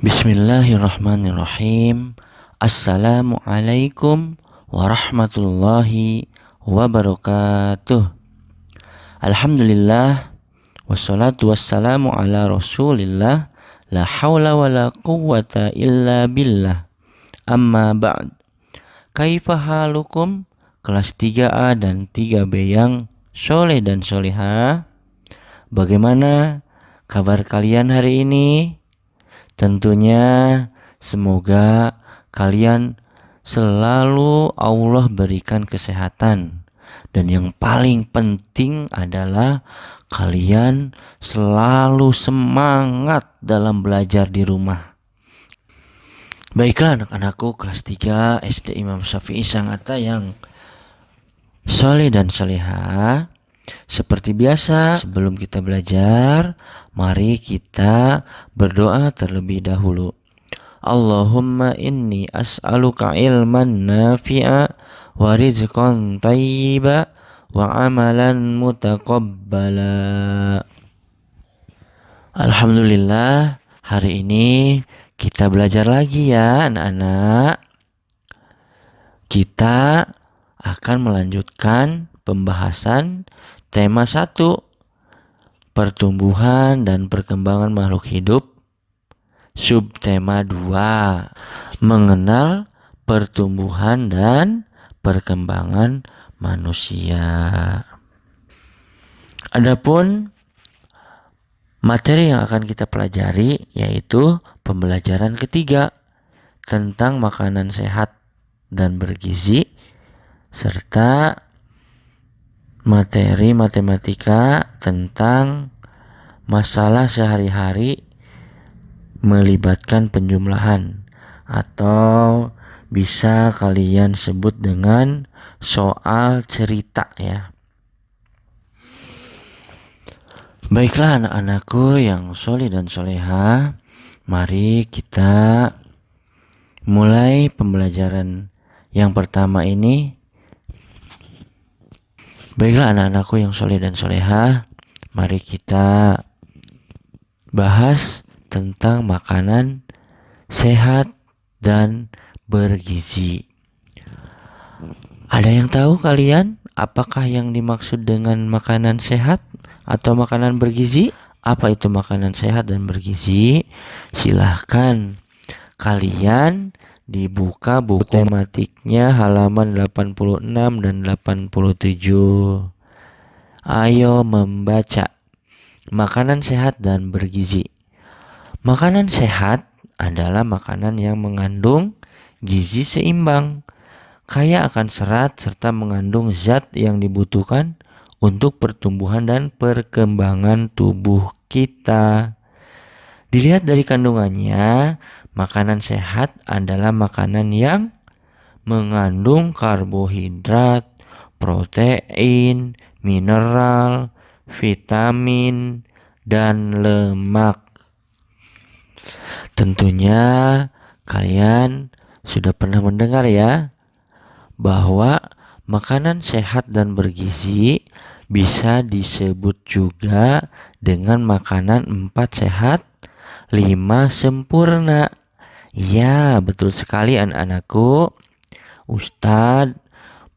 Bismillahirrahmanirrahim. Assalamualaikum warahmatullahi wabarakatuh. Alhamdulillah, wassalatu wassalamu ala rasulillah, la hawla wa la quwwata illa billah. Amma ba'd. Kaifa halukum? Kelas 3A dan 3B yang soleh dan soleha. Bagaimana kabar kalian hari ini? Tentunya semoga kalian selalu Allah berikan kesehatan, dan yang paling penting adalah kalian selalu semangat dalam belajar di rumah. Baiklah anak-anakku kelas 3 SD Imam Syafi'i Sangatta yang soleh dan soleha. Seperti biasa, sebelum kita belajar, mari kita berdoa terlebih dahulu. Allahumma inni as'aluka ilman nafi'a wa rizqan thayyiba wa amalan mutaqabbala. Alhamdulillah, hari ini kita belajar lagi ya anak-anak. Kita akan melanjutkan pembahasan tema 1, pertumbuhan dan perkembangan makhluk hidup. Subtema 2, mengenal pertumbuhan dan perkembangan manusia. Adapun materi yang akan kita pelajari yaitu pembelajaran ketiga tentang makanan sehat dan bergizi, serta materi matematika tentang masalah sehari-hari melibatkan penjumlahan, atau bisa kalian sebut dengan soal cerita ya. Baiklah anak-anakku yang soleh dan soleha, mari kita mulai pembelajaran yang pertama ini. Baiklah anak-anakku yang soleh dan soleha, mari kita bahas tentang makanan sehat dan bergizi. Ada yang tahu kalian apakah yang dimaksud dengan makanan sehat atau makanan bergizi? Apa itu makanan sehat dan bergizi? Silahkan kalian dibuka buku tematiknya halaman 86 dan 87. Ayo membaca. Makanan sehat dan bergizi. Makanan sehat adalah makanan yang mengandung gizi seimbang, kaya akan serat, serta mengandung zat yang dibutuhkan untuk pertumbuhan dan perkembangan tubuh kita. Dilihat dari kandungannya, makanan sehat adalah makanan yang mengandung karbohidrat, protein, mineral, vitamin, dan lemak. Tentunya kalian sudah pernah mendengar ya bahwa makanan sehat dan bergizi bisa disebut juga dengan makanan 4 sehat 5 sempurna. Ya, betul sekali anak-anakku. Ustadz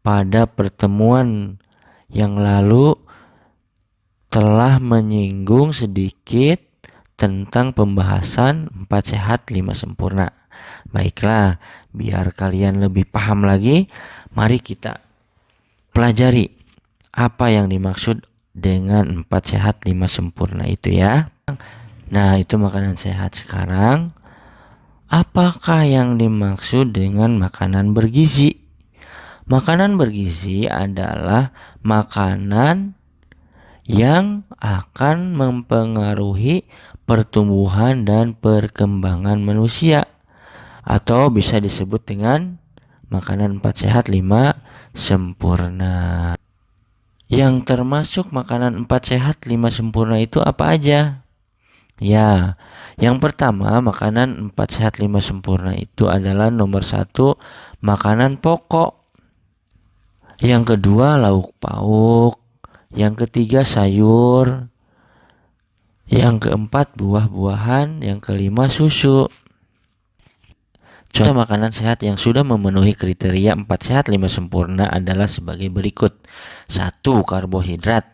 pada pertemuan yang lalu telah menyinggung sedikit tentang pembahasan 4 sehat 5 sempurna. Baiklah, biar kalian lebih paham lagi, mari kita pelajari apa yang dimaksud dengan 4 sehat 5 sempurna itu ya. Nah, itu makanan sehat. Sekarang, apakah yang dimaksud dengan makanan bergizi? Makanan bergizi adalah makanan yang akan mempengaruhi pertumbuhan dan perkembangan manusia, atau bisa disebut dengan makanan 4 sehat 5 sempurna. Yang termasuk makanan 4 sehat 5 sempurna itu apa aja? Ya, yang pertama makanan 4 sehat 5 sempurna itu adalah nomor 1 makanan pokok, yang kedua lauk pauk, yang ketiga sayur, yang keempat buah-buahan, yang kelima susu. Contoh makanan sehat yang sudah memenuhi kriteria 4 sehat 5 sempurna adalah sebagai berikut. 1. Karbohidrat.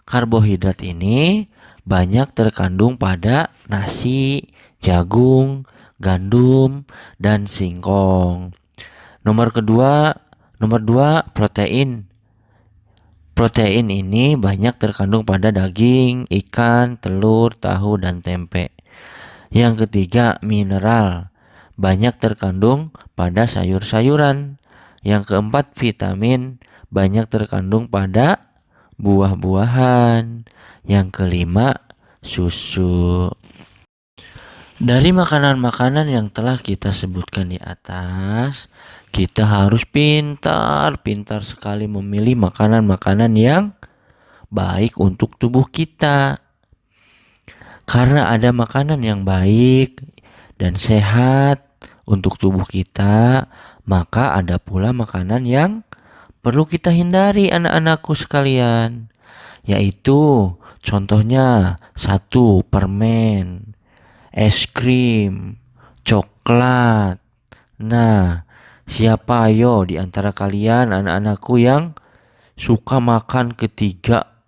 Karbohidrat ini banyak terkandung pada nasi, jagung, gandum, dan singkong. Nomor 2, protein. Protein ini banyak terkandung pada daging, ikan, telur, tahu, dan tempe. Yang ketiga, mineral. Banyak terkandung pada sayur-sayuran. Yang keempat, vitamin. Banyak terkandung pada buah-buahan. Yang kelima, susu. Dari makanan-makanan yang telah kita sebutkan di atas, kita harus pintar sekali memilih makanan-makanan yang baik untuk tubuh kita. Karena ada makanan yang baik dan sehat untuk tubuh kita, maka ada pula makanan yang perlu kita hindari anak-anakku sekalian. Yaitu contohnya 1. Permen, es krim, coklat. Nah, siapa ayo di antara kalian anak-anakku yang suka makan ketiga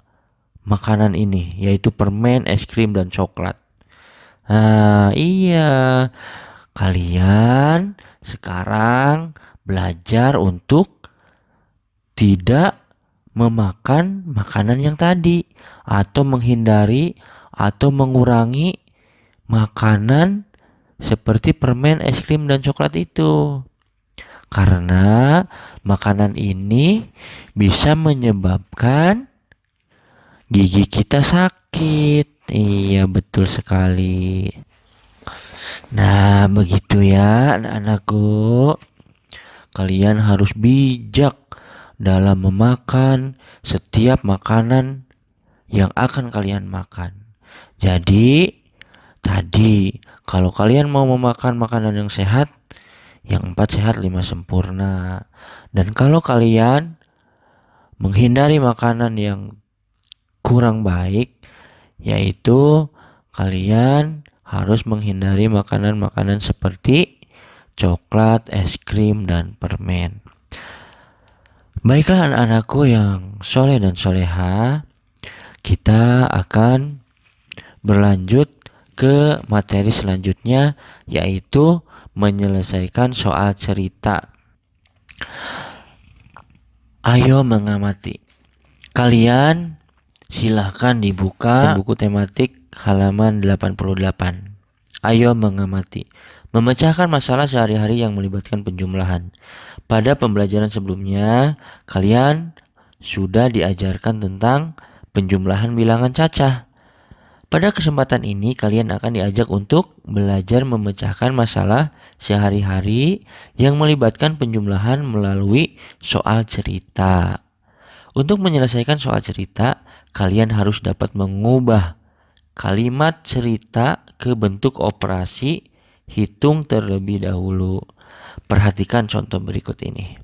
makanan ini, yaitu permen, es krim, dan coklat? Nah, iya. Kalian sekarang belajar untuk tidak memakan makanan yang tadi, atau menghindari atau mengurangi makanan seperti permen, es krim, dan coklat itu. Karena makanan ini bisa menyebabkan gigi kita sakit. Iya, betul sekali. Nah, begitu ya anak-anakku. Kalian harus bijak dalam memakan setiap makanan yang akan kalian makan. Jadi, tadi kalau kalian mau memakan makanan yang sehat, yang 4 sehat 5 sempurna. Dan kalau kalian menghindari makanan yang kurang baik, yaitu kalian harus menghindari makanan-makanan seperti coklat, es krim, dan permen. Baiklah anak-anakku yang soleh dan soleha, kita akan berlanjut ke materi selanjutnya, yaitu menyelesaikan soal cerita. Ayo mengamati. Kalian silahkan dibuka buku tematik halaman 88. Ayo mengamati. Memecahkan masalah sehari-hari yang melibatkan penjumlahan. Pada pembelajaran sebelumnya, kalian sudah diajarkan tentang penjumlahan bilangan cacah. Pada kesempatan ini kalian akan diajak untuk belajar memecahkan masalah sehari-hari yang melibatkan penjumlahan melalui soal cerita. Untuk menyelesaikan soal cerita, kalian harus dapat mengubah kalimat cerita ke bentuk operasi hitung terlebih dahulu. Perhatikan contoh berikut ini.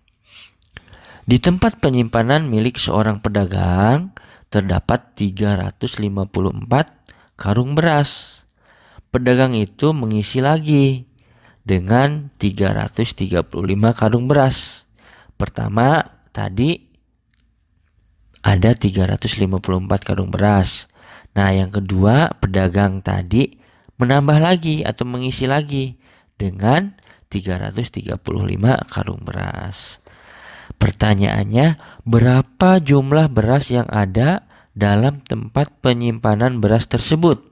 Di tempat penyimpanan milik seorang pedagang terdapat 354 karung beras. Pedagang itu mengisi lagi dengan 335 karung beras. Pertama tadi ada 354 karung beras. Nah, yang kedua, pedagang tadi menambah lagi atau mengisi lagi dengan 335 karung beras. Pertanyaannya, berapa jumlah beras yang ada dalam tempat penyimpanan beras tersebut?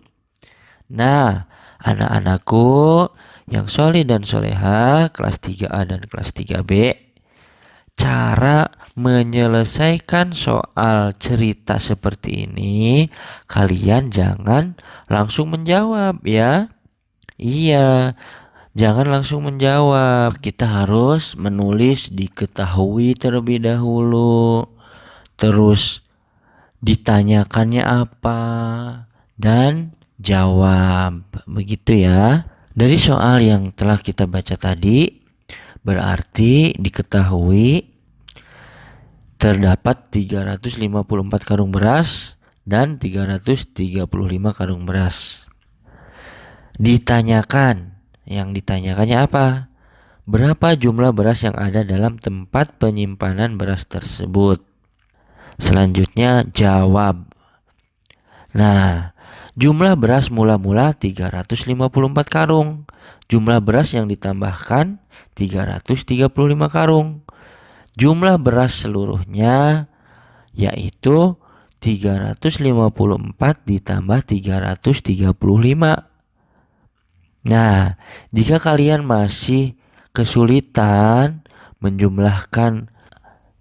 Nah, anak-anakku yang soleh dan soleha kelas 3A dan kelas 3B, cara menyelesaikan soal cerita seperti ini, kalian jangan langsung menjawab ya. Iya, jangan langsung menjawab. Kita harus menulis diketahui terlebih dahulu. Terus ditanyakannya apa dan jawab. Begitu ya. Dari soal yang telah kita baca tadi, berarti diketahui terdapat 354 karung beras dan 335 karung beras. Ditanyakan, yang ditanyakannya apa? berapa jumlah beras yang ada dalam tempat penyimpanan beras tersebut. Selanjutnya jawab. Nah, jumlah beras mula-mula 354 karung. Jumlah beras yang ditambahkan 335 karung. Jumlah beras seluruhnya yaitu 354 ditambah 335. Nah, jika kalian masih kesulitan menjumlahkan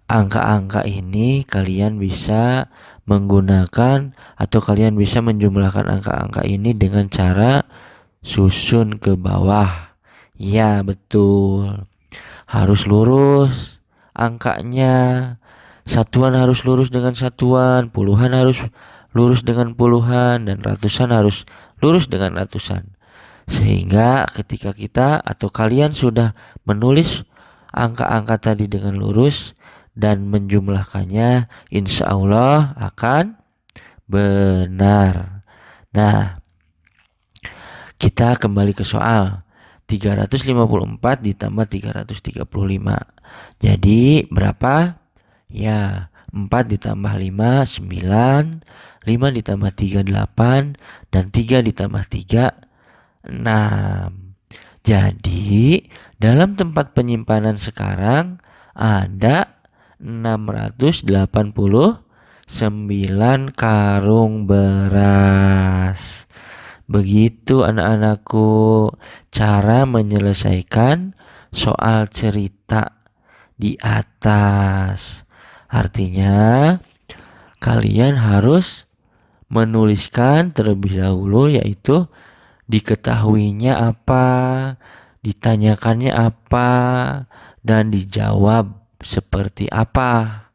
angka-angka ini, kalian bisa menggunakan atau kalian bisa menjumlahkan angka-angka ini dengan cara susun ke bawah. Ya, betul. Harus lurus angkanya. Satuan harus lurus dengan satuan, puluhan harus lurus dengan puluhan, dan ratusan harus lurus dengan ratusan. Sehingga ketika kita atau kalian sudah menulis angka-angka tadi dengan lurus dan menjumlahkannya, insya Allah akan benar. Nah, kita kembali ke soal. 354 ditambah 335. Jadi berapa? Ya, 4 ditambah 5, 9. 5 ditambah 3, 8. Dan 3 ditambah 3, 6. Jadi dalam tempat penyimpanan sekarang ada 689 karung beras. Begitu anak-anakku cara menyelesaikan soal cerita di atas. Artinya kalian harus menuliskan terlebih dahulu, yaitu diketahuinya apa, ditanyakannya apa, dan dijawab seperti apa.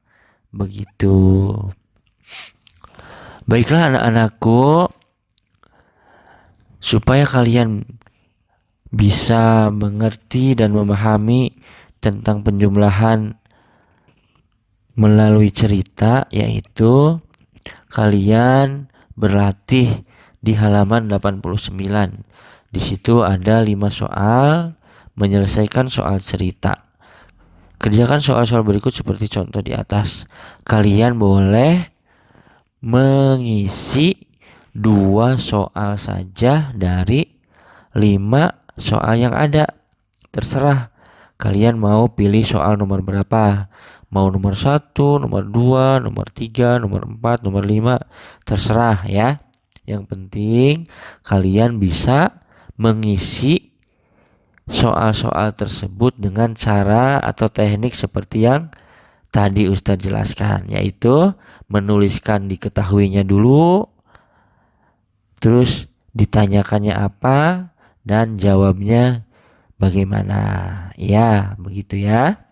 Begitu. Baiklah anak-anakku, supaya kalian bisa mengerti dan memahami tentang penjumlahan melalui cerita, yaitu kalian berlatih di halaman 89. Di situ ada 5 soal menyelesaikan soal cerita. Kerjakan soal-soal berikut seperti contoh di atas. Kalian boleh mengisi 2 soal saja dari 5 soal yang ada. Terserah kalian mau pilih soal nomor berapa. Mau nomor 1, nomor 2, nomor 3, nomor 4, nomor 5. Terserah ya. Yang penting kalian bisa mengisi soal-soal tersebut dengan cara atau teknik seperti yang tadi Ustadz jelaskan, yaitu menuliskan diketahuinya dulu, terus ditanyakannya apa, dan jawabnya bagaimana. Ya, begitu ya.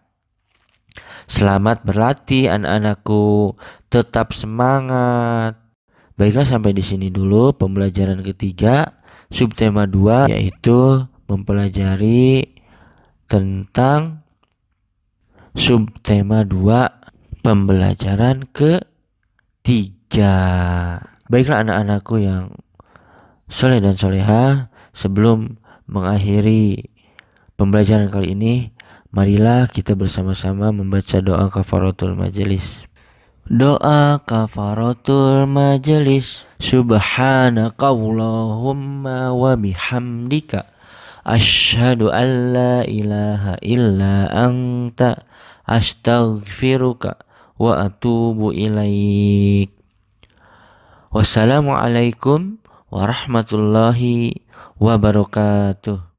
Selamat berlatih anak-anakku, tetap semangat. Baiklah, sampai di sini dulu pembelajaran ketiga subtema 2, yaitu mempelajari tentang subtema 2 pembelajaran ketiga. Baiklah anak-anakku yang soleh dan soleha, sebelum mengakhiri pembelajaran kali ini, marilah kita bersama-sama membaca doa kafaratul majelis. Doa kafaratul majelis. Subhanakallahumma wa bihamdika asyhadu an la ilaha illa anta astaghfiruka wa atubu ilaik. Wassalamualaikum warahmatullahi wabarakatuh.